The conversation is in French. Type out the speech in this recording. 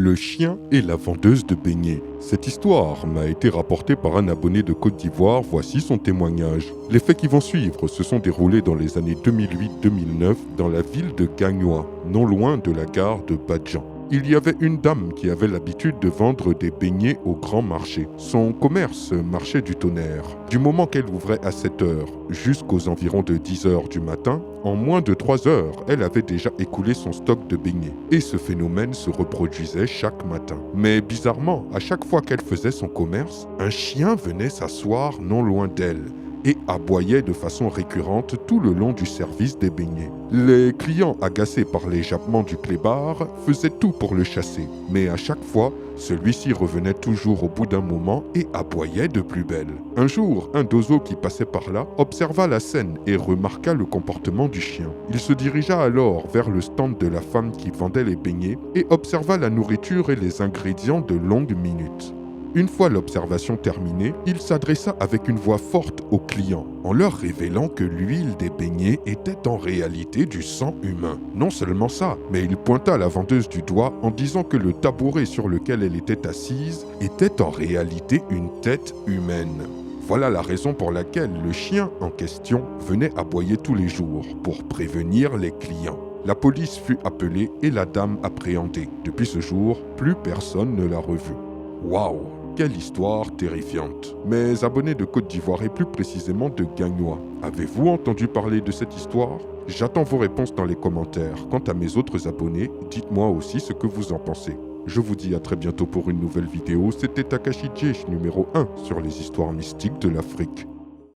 Le chien et la vendeuse de beignets. Cette histoire m'a été rapportée par un abonné de Côte d'Ivoire, voici son témoignage. Les faits qui vont suivre se sont déroulés dans les années 2008-2009 dans la ville de Gagnoa, non loin de la gare de Badjan. Il y avait une dame qui avait l'habitude de vendre des beignets au grand marché. Son commerce marchait du tonnerre. Du moment qu'elle ouvrait à 7 heures jusqu'aux environs de 10 heures du matin, en moins de 3 heures, elle avait déjà écoulé son stock de beignets. Et ce phénomène se reproduisait chaque matin. Mais bizarrement, à chaque fois qu'elle faisait son commerce, un chien venait s'asseoir non loin d'elle et aboyait de façon récurrente tout le long du service des beignets. Les clients, agacés par les jappements du clébard, faisaient tout pour le chasser. Mais à chaque fois, celui-ci revenait toujours au bout d'un moment et aboyait de plus belle. Un jour, un dozo qui passait par là observa la scène et remarqua le comportement du chien. Il se dirigea alors vers le stand de la femme qui vendait les beignets et observa la nourriture et les ingrédients de longues minutes. Une fois l'observation terminée, il s'adressa avec une voix forte aux clients, en leur révélant que l'huile des beignets était en réalité du sang humain. Non seulement ça, mais il pointa la vendeuse du doigt en disant que le tabouret sur lequel elle était assise était en réalité une tête humaine. Voilà la raison pour laquelle le chien en question venait aboyer tous les jours pour prévenir les clients. La police fut appelée et la dame appréhendée. Depuis ce jour, plus personne ne l'a revue. Waouh! Quelle histoire terrifiante. Mes abonnés de Côte d'Ivoire et plus précisément de Gagnoa, avez-vous entendu parler de cette histoire? J'attends vos réponses dans les commentaires. Quant à mes autres abonnés, dites-moi aussi ce que vous en pensez. Je vous dis à très bientôt pour une nouvelle vidéo. C'était Takashi J numéro 1 sur les histoires mystiques de l'Afrique.